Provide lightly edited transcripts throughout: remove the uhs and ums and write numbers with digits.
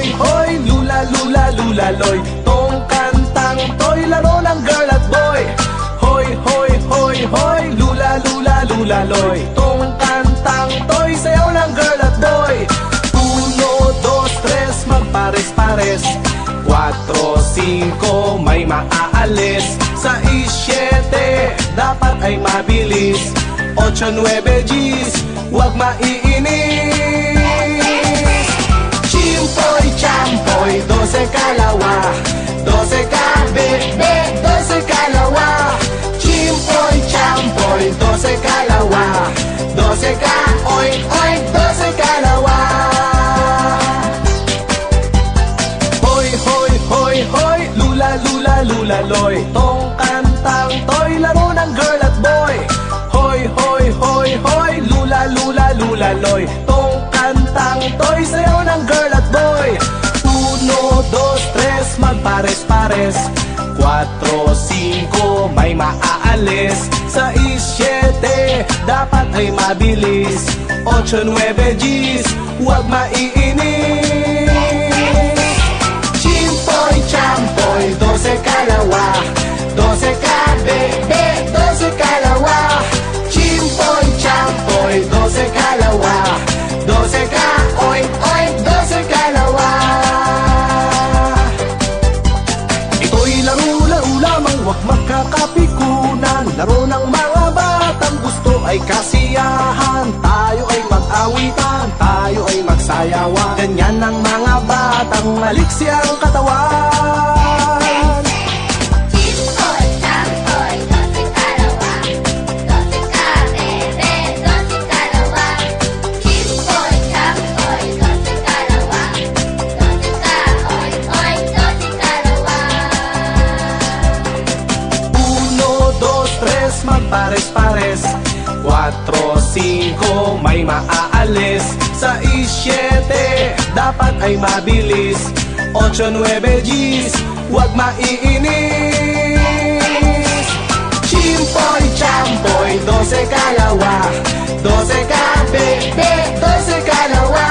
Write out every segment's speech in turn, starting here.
hoy, hoy, lula, lula, lula, loy. Tong kantang to'y laro ng girl at boy. Hoy, hoy, hoy, hoy, lula, lula, lula, loy. Tong kantang to'y sayaw ng girl at boy. 1, 2, 3, magpares-pares. 4, 5, may maaalis. 6, 7, dapat ay mabilis. 8, 9, G's, huwag maiinis. Chimpoy, champoy, 12 kalawa. 12 kabebe, 12 kalawa. Chimpoy, champoy, 12 kalawa. 12 ka, oink, oink, 12 kalawa. Hoy, hoy, hoy, hoy, lula, lula, lula, loy. Tong kantang to'y laro ng girl at boy. Hoy, hoy, hoy, hoy, lula, lula, lula, loy. Tong kantang to'y sayaw ng girl at boy. 1, 2, 3, magpares-pares. 4, 5, may maaalis. 6, 7, dapat ay mabilis. 8, 9, G's, huwag maiinis. Chimpoy, champoy, 12 kalawa. 12 kabebe, 12 kalawa. Chimpoy, champoy, 12 kalawa. 12 ka, oink, oink, 12 kalawa. Ito'y laro-laro lamang, huwag magkakapikunan. Laro ng mga batang gusto ay kasiyahan. Tayo ay mag-awitan, tayo ay magsayawan. Ganyan ang mga batang maliksi ang katawan. Magpares-pares. 4, 5, may maaalis. 6, 7, dapat ay mabilis. 8, 9, G's, huwag maiinis. Chimpoy, champoy, 12 kalawa. 12 kabebe, 12 kalawa.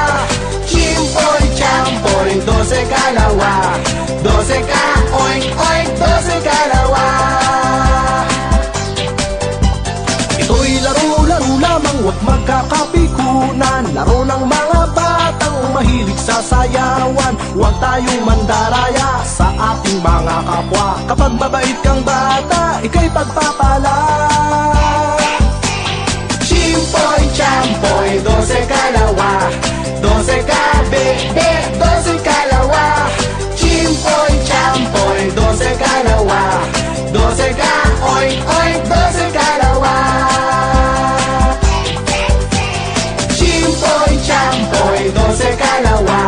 Chimpoy, champoy, 12 kalawa. 12 ka, oink, oink, 12 kalawa. Ito'y laro-laro lamang, huwag magkakapikunan. Laro ng mga batang mahilig sa sayawan. Huwag tayong mandaraya sa ating mga kapwa. Kapag mabait kang bata, ika'y pagpapala. Chimpoy, champoy, 12 kalawa. 12 kabebe, 12 kalawa. Chimpoy, champoy, 12 kalawa. 12 ka, oink, oink, 12 kalawa. Chimpoy, champoy, 12 kalawa.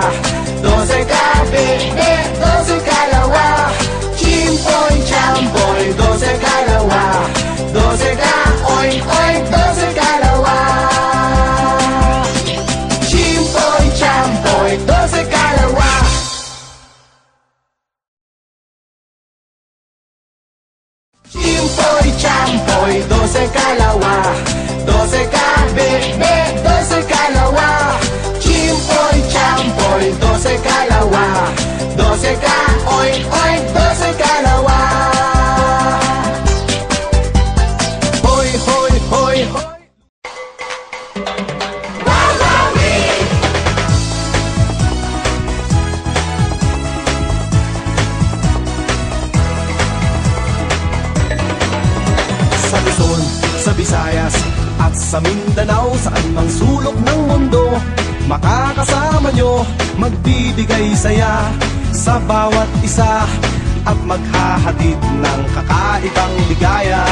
12 kabebe, 12 kalawa. Chimpoy, champoy, 12 kalawa. 12 ka, oink, oink, 12 kalawa. Chimpoy, champoy, 12 kalawa. Chimpoy, champoy, 12 kalawa. 12 kabebe, 12 kalawa. Chimpoy, champoy, 12 kalawa. 12 ka, oink, oink, 12 kalawa. Hoy, hoy, hoy, hoy. Sa Luzon, sa Visayas, at sa Mindanao, saan mang sulok ng mundo, makakasama nyo, magbibigay saya sa bawat isa, at maghahatid ng kakaibang ligaya.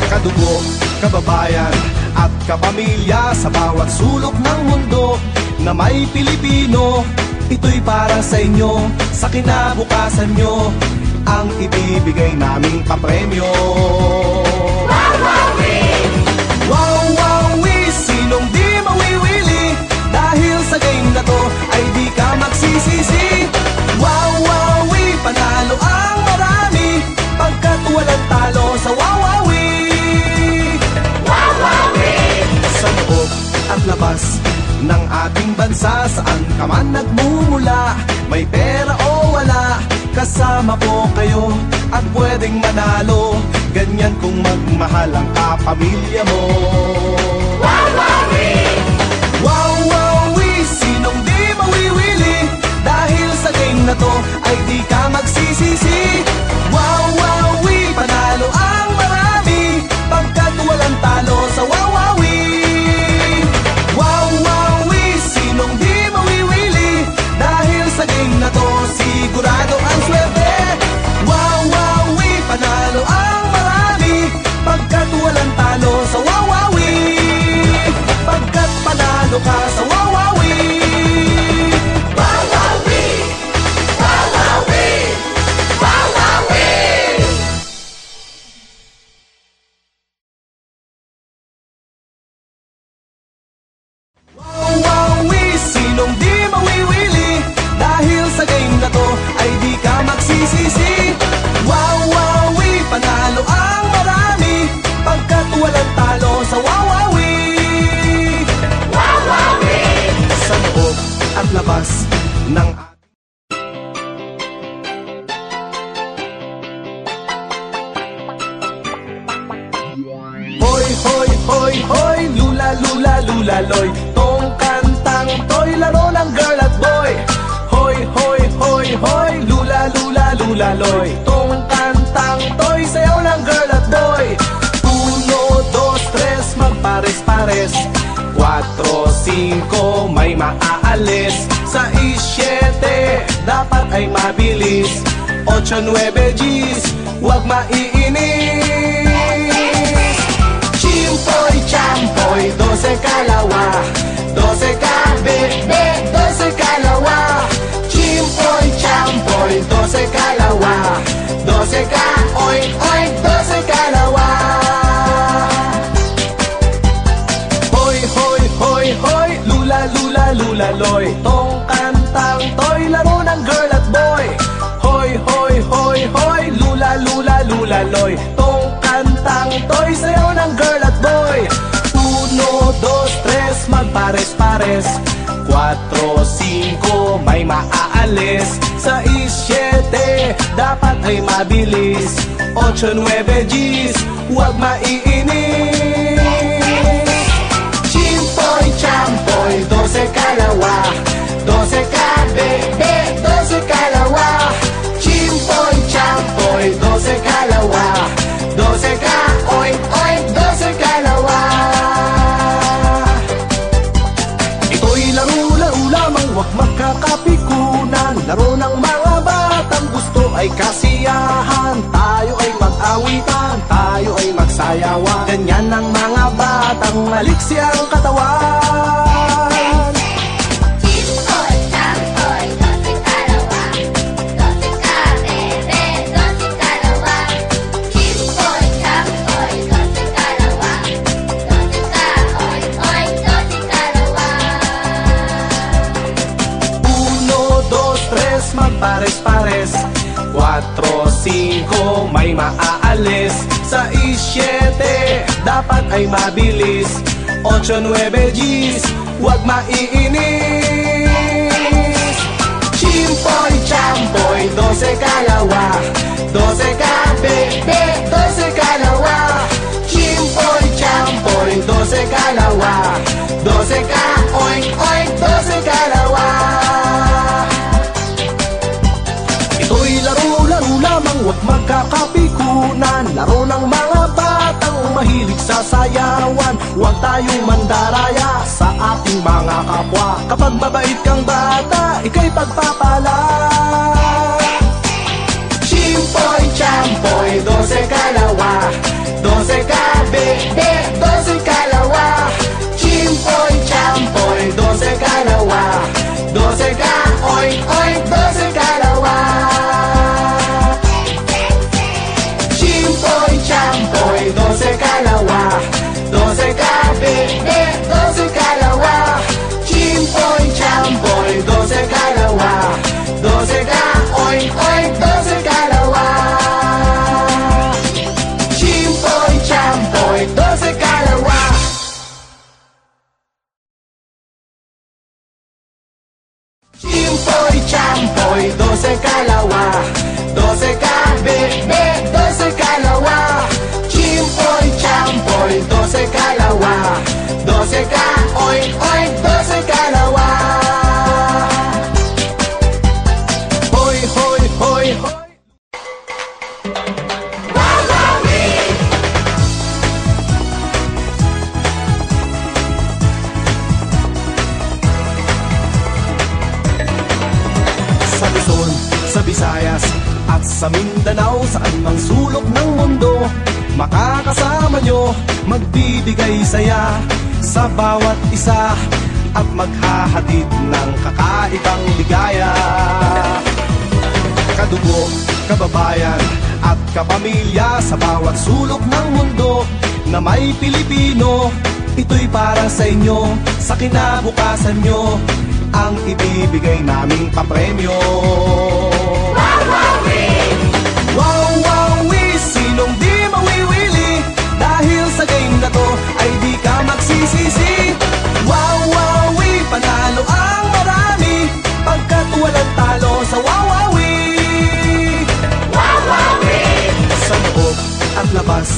Kadugo, kababayan, at kapamilya sa bawat sulok ng mundo na may Pilipino, ito'y para sa inyo, sa kinabukasan nyo, ang ibibigay naming papremyo. Wawawi, sinong di mawiwili, dahil sa game na to ay di ka magsisisi. Wawawi, panalo ang marami, pagkat walang talo sa Wawawi. Wawawi! Sa loob at labas ng ating bansa, saan ka man nagmumula, may pera o wala, kasama ko kayo at pwedeng manalo. Ganyan kung magmahal ang kapamilya mo. Wawawi, sinong di mawiwili, dahil sa game na to ay di ka magsisisi. Wawawi, panalo ang marami, pagkat walang talo sa wawawi. Wawawi, sinong di mawiwili, dahil sa game na to sigurado ang swerte. Wawawi, panalo ang marami, pagkat walang talo sa wawawi. Pagkat panalo ka sa wawawi. Wawawi, wawawi, wawawi. Wawawi, sinong di mawiwili, dahil sa game na to ay di ka magsisisi. Wawawi, panalo ang marami, pagkat walang talo sa wawawi. Wawawi, sa loob at labas ng hoy, hoy, hoy, hoy, lula, lula, lula, loy. Tong kantang to'y laro ng girl at boy. Hoy, hoy, hoy, hoy, lula, lula, lula, loy. Tong kantang to'y sayaw ng girl at boy. 1, 2, 3, magpares-pares. 4, 5, may maaalis. 6, 7, dapat ay mabilis. 8, 9, G's, huwag maiinis. Chimpoy, champoy, 12 kalawa, 12 kabe, 12 kalawa. Chimpoy, champoy, 12 kalawa, 12 ka, oy, oy, 12 kalawa. Hoy, hoy, hoy, hoy, lula, lula, lula, loy. Tong kantang to'y laro ng girl at boy. Hoy, hoy, hoy, hoy, lula, lula, lula, loy. Tong kantang to'y sayaw ng girl at boy. 1, 2, 3, magpares-pares. 4, 5, may maaalis. 6, 7, dapat ay mabilis. 8, 9, G's, huwag maiinis. Chimpoy, champoy, 12 kalawa, 12 kabe, 12 kalawa. Chimpoy, champoy, 12 kalawa, 12 ka, oy, oy, 12 kalawa. Ito'y laro-laro lamang, huwag magkakapikunan. Laro ng mga batang gusto ay kasiyahan. Tayo ay mag-awitan, tayo ay magsayawan. Ganyan ang mga batang maliksi ang katawan. Chimpoy, champoy, 12 kalawa, 12 kabe, 12 kalawa. Chimpoy, champoy, 12 kalawa, 12 ka, oy, oy, 12 kalawa. 1, 2, 3, magpares-pares. 4, 5, may maaalis. 6, 7, dapat ay mabilis. 8, 9, G's, huwag maiinis. Chimpoy, champoy, 12 kalawa, 12 kabe, 12 kalawa. Chimpoy, champoy, 12 kalawa, 12 ka, oy, oy, 12 kalawa. Ito'y laro-laro lamang, huwag magkakapikunan. Laro ng mga batang mahilig sa sayawan. Huwag tayong mandaraya sa ating mga kapwa. Kapag mabait kang bata, ika'y pagpapala. Chimpoy, champoy, 12 kalawa, 12 kabe, 12 kalawa. Chimpoy, champoy, 12 kalawa, 12 ka, oy, oy, 12 kalawa. Chimpoy, champoy, 12 kalawa, 12 kabe, 12 kalawa. Chimpoy, champoy, 12 kalawa, 12 ka, oy, oy, 12 kalawa. kalawa, 12 kabebe, 12 kalawa. Chimpoy, champoy, 12 kalawa, 12 ka, oink, oink, 12 kalawa. Hoy, hoy, hoy, hoy. Sa Luzon, sa Visayas, at sa Mindanao, saan mang sulok ng mundo, makakasama nyo, magbibigay saya sa bawat isa, at maghahatid ng kakaibang ligaya. Kadugo, kababayan, at kapamilya sa bawat sulok ng mundo na may Pilipino, ito'y para sa inyo, sa kinabukasan nyo, ang ibibigay naming papremyo. Wow, wow, sinong di mawiwili, dahil sa game na to ay di ka magsisisi. Wow, wow, panalo ang marami, pagkat walang talo sa wawawi. Sa loob at labas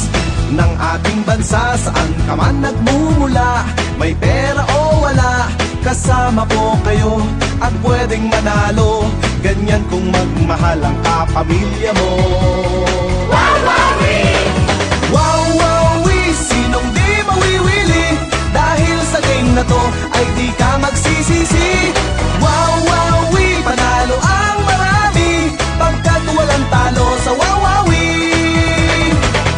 ng ating bansa, saan ka man nagmumula, may pera o wala, kasama po kayo at pwedeng manalo, ganyan kung magmahal ang kapamilya mo. Wow, wow, sinong di mawiwili, dahil sa game na to ay di ka magsisisi. Wow, wow, panalo ang marami, pagkat walang talo sa wawawi.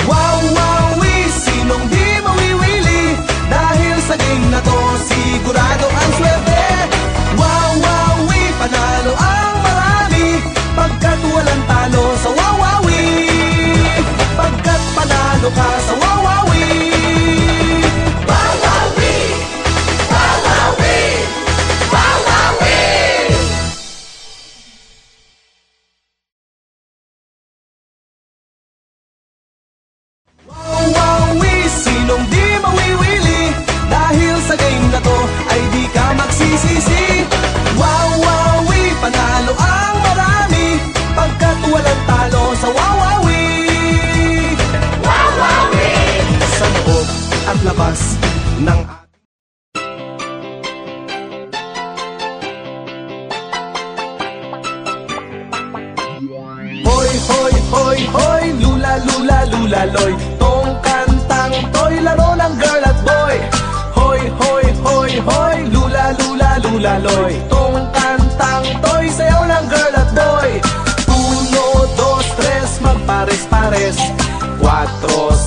Wow, wow, sinong di mawiwili, dahil sa game na to sigurado ang swerte. Wow, wow, panalo ang marami, pagkat walang talo sa wawawi. Pagkat panalo ka sa wawawi. Wawawi, wawawi, wawawi. Wow, wow, sinong di mawiwili, dahil sa game na to ay di ka magsisisi. Wow, wow, panalo ang marami, pagkat walang talo sa wawawi. Sa loob at labas ng hoy, hoy, hoy, hoy, lula, lula, lula, loy, tong kantang to'y laro ng girl at boy. Hoy, hoy, hoy, hoy, lula, lula, lula, loy, tong kantang to'y sayaw ng girl at boy. 1, 2, 3, magpares-pares, 4,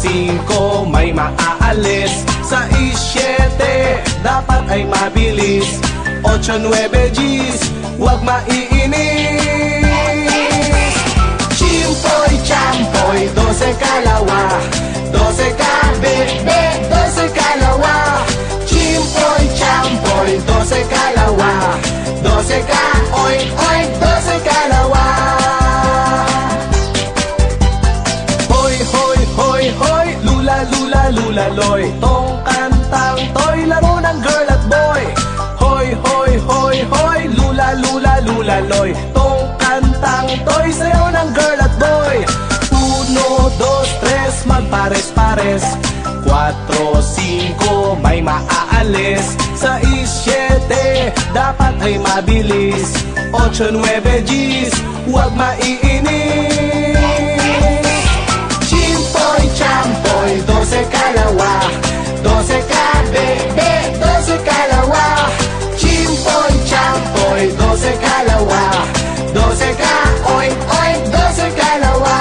5, may maaalis, 6, 7, dapat ay mabilis, 8, 9, Gs, huwag maiinis. Chimpoy, champoy, 12 kalawa, 12 kabebe, 12 kalawa. Chimpoy, champoy, 12 kalawa, 12 ka, oink, oink, 12 kalawa. Hoy, hoy, hoy, hoy, lula, lula, lula, loy, tong kantang to'y laro ng girl at boy. Hoy, hoy, hoy, hoy, lula, lula, lula, loy, tong kantang to'y sayaw ng girl at boy. 1, 2, 3, magpares-pares, 4, 5, may maaalis, 6, 7, dapat ay mabilis, 8, 9, Gs, huwag maiinis. Chimpoy, champoy, 12 kalawa, 12 kabebe, 12 kalawa. Chimpoy, champoy, 12 kalawa, 12 ka, oink, oink, 12 kalawa.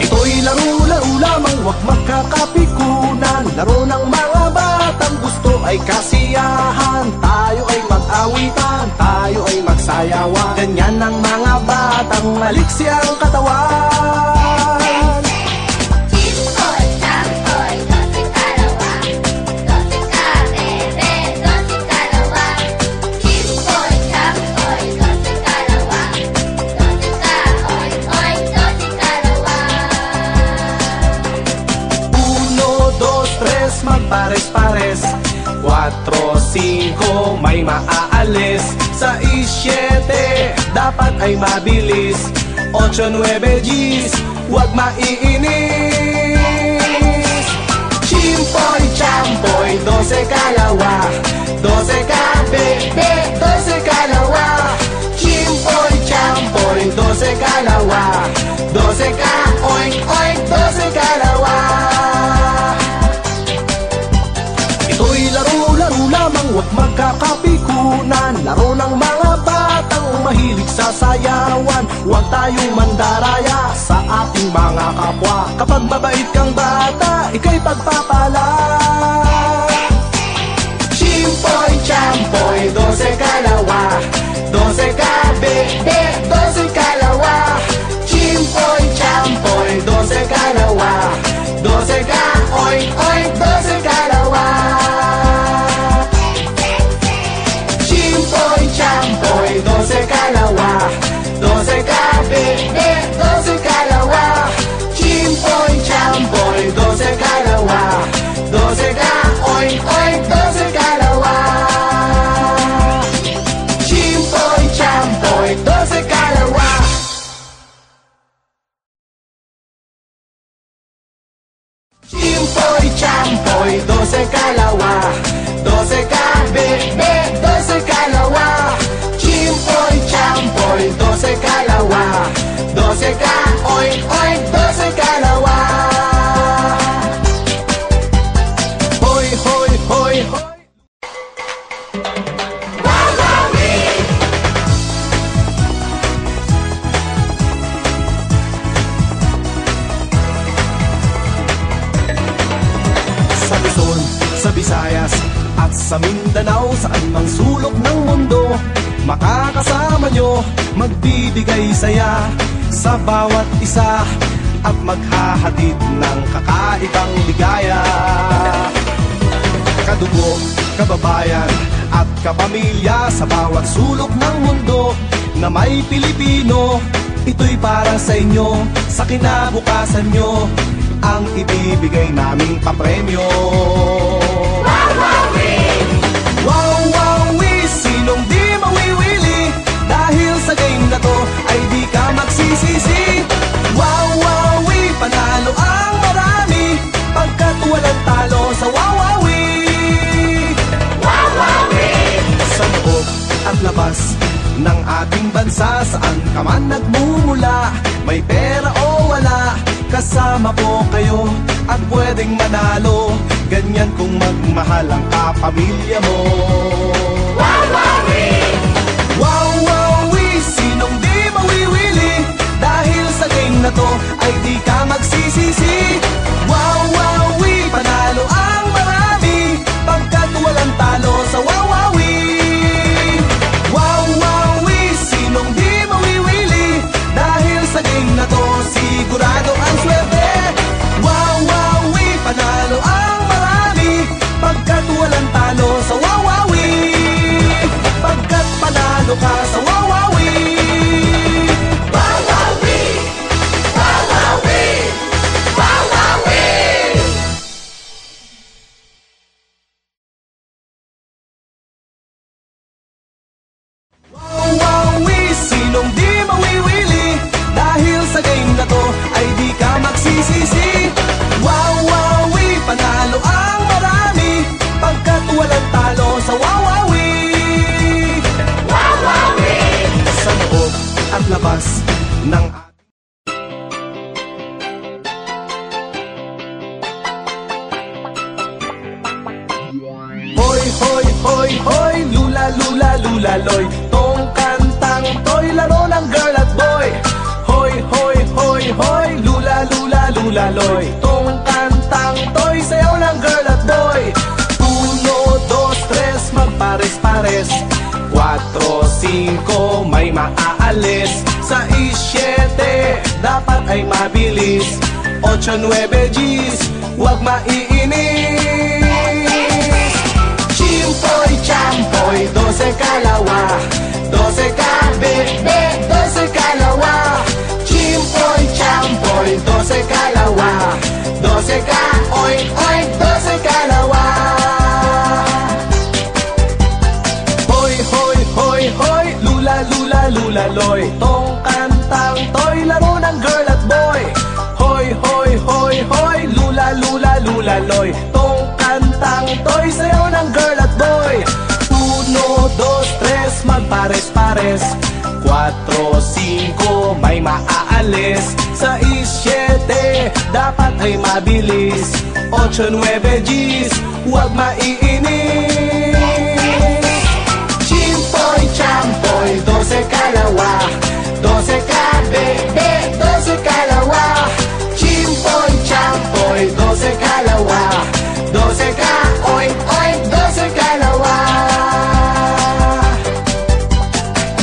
Ito'y laro-laro lamang, huwag magkakapikunan, laro ng mga batang gusto ay kasiyahan. Tayo ay mag-awitan, tayo ay magsayawan, ganyan ang mga batang maliksi ang katawan. Chimpoy, champoy, 12 kalawa, 12 kabebe, 12 kalawa. Chimpoy, champoy, 12 kalawa, 12 ka, oink, oink, 12 kalawa. 1, 2, 3, magpares-pares, 4, 5, may maaalis, 6, 7, dapat ay mabilis. 8, 9, Gs, huwag maiinis. Chimpoy, champoy, 12 kalawa, 12 kabebe, 12 kalawa. Chimpoy, champoy, 12 kalawa, 12 ka, oink, oink, 12 kalawa. Ito'y laro-laro lamang, huwag magkakapikunan. Laro ng mga batang mahilig sa sayawan. Huwag tayong mandaraya sa ating mga kapwa. Kapag mabait kang bata, ika'y pagpapala. Chimpoy, champoy, 12 kalawa, 12 kabebe, 12 kalawa. Chimpoy, champoy, 12 kalawa, 12 ka, oink, oink, 12 kalawa. Chimpoy, champoy, 12 kalawa, 12 kabebe, 12 kalawa. Chimpoy, champoy, 12 kalawa, 12 ka, oink, oink, 12 kalawa. Chimpoy, champoy, 12 kalawa. Chimpoy, champoy, 12 kalawa, 12 kabebe, 12 kalawa. Chimpoy, champoy, 12 kalawa, 12 ka, oink, oink, 12 kalawa. Hoy, hoy, hoy, hoy. Sa Luzon, sa Visayas, at sa Mindanao, saan mang sulok ng mundo, makakasama nyo, magbibigay saya sa bawat isa, at maghahatid ng kakaibang ligaya. Kadugo, kababayan, at kapamilya sa bawat sulok ng mundo na may Pilipino, ito'y para sa inyo, sa kinabukasan nyo, ang ibibigay naming papremyo. Wawawi, sinong di mawiwili, dahil sa game na to ay di ka magsisisi. Wawawi, panalo ang marami, pagkat walang talo sa wawawi. Wawawi! Sa loob at labas ng ating bansa, saan ka man nagmumula, may pera o wala, kasama po kayo at pwedeng manalo. Ganyan kung magmahal ang kapamilya mo. Wawawi! Wawawi, sinong di mawiwili, dahil sa game na to ay di ka magsisisi. Wawawi, panalo ang marami, pagkat walang talo sa wawawi. Wawawi, sinong di mawiwili, dahil sa game na to sigurado ang swerte. Wawawi, panalo ang marami, pagkat walang talo sa wawawi. Pagkat panalo ka sa wawawi. Wawawi! Wawawi! Wawawi! Wawawi, sinong di mawiwili, dahil sa game na to ay di ka magsisisi. Wawawi, panalo ang marami, pagkat walang talo sa wawawi. Wawawi! Sa loob at labas ng hoy, hoy, hoy, hoy, lula, lula, lula, loy. Tong kantang to'y laro ng girl at boy. Hoy, hoy, hoy, hoy, lula, lula, lula, loy. Tong kantang to'y sayaw ng girl at boy. 1, 2, 3, magpares-pares. 4, 5, may maaalis. 6, 7, dapat ay mabilis. 8, 9, Gs, huwag maiinis. Chimpoy, champoy, 12 kalawa, 12 kabebe, 12 kalawa. Chimpoy, champoy, 12 kalawa, 12 ka, oink, oink, 12 kalawa. Hoy, hoy, hoy, hoy, 5 may maaalis. 6, 7 dapat ay mabilis. 8, 9 Gs huwag maiinis. Chimpoy, champoy, 12 kalawa. 12 ka bebe, 12 kalawa. Chimpoy, champoy, 12 kalawa. 12 ka oink, oink, 12 kalawa.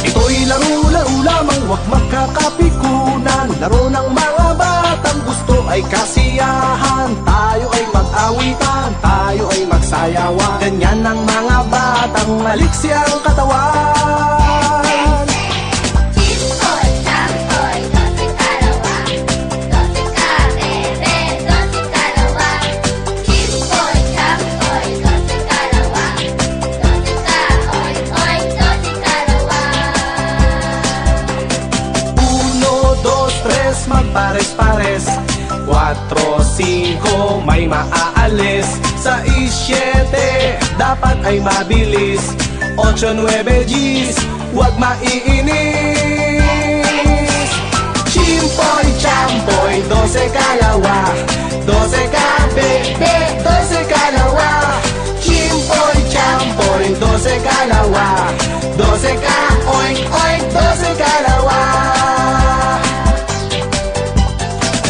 Ito'y laro-laro lamang, huwag magkakapikunan. Laro ng mga batang gusto ay kasiyahan. Tayo ay mag-awitan, tayo ay magsayawan. Ganyan ang mga batang maliksi ang katawan. Chimpoy, champoy, 12 kalawa. 12 ka bebe, 12 kalawa. Chimpoy, champoy, 12 kalawa. 12 ka oink, oink, 12 kalawa. 1, 2, 3 magpares-pares. 4, 5 may maaalis. 6, 7 dapat ay mabilis. 8, 9 Gs huwag maiinis. Chimpoy, champoy, 12 kalawa. 12 ka bebe, 12 kalawa. Chimpoy, champoy, 12 kalawa. 12 ka oink, oink, 12 kalawa.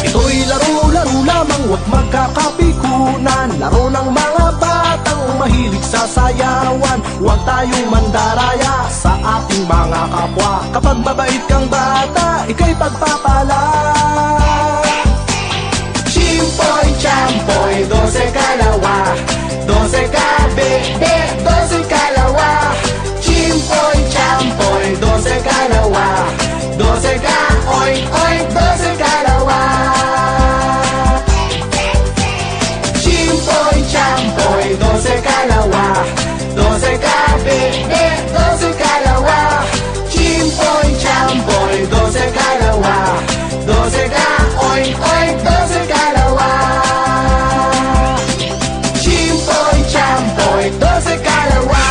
Ito'y laro-laro lamang, huwag magkakapikunan. Laro ng mga batang mahilig sa sayawan. Huwag tayong mandaraya sa ating mga kapwa. Kapag mabait kang bata, ika'y pagpapala. Chimpoy, champoy, 12 kalawa. 12 ka bebe, 12 kalawa. Chimpoy, champoy, 12 kalawa. 12 ka oink, oink, 12 kalawa. Chimpoy, champoy, 12 kalawa. 12 ka bebe, 12 kalawa. Chimpoy, champoy, 12 kalawa. 12 ka oink, oink, 12 kalawa. Chimpoy, champoy, 12 kalawa.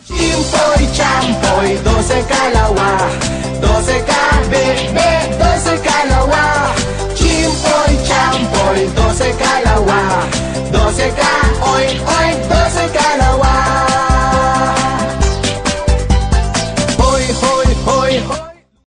Chimpoy, champoy, 12 kalawa. 12 ka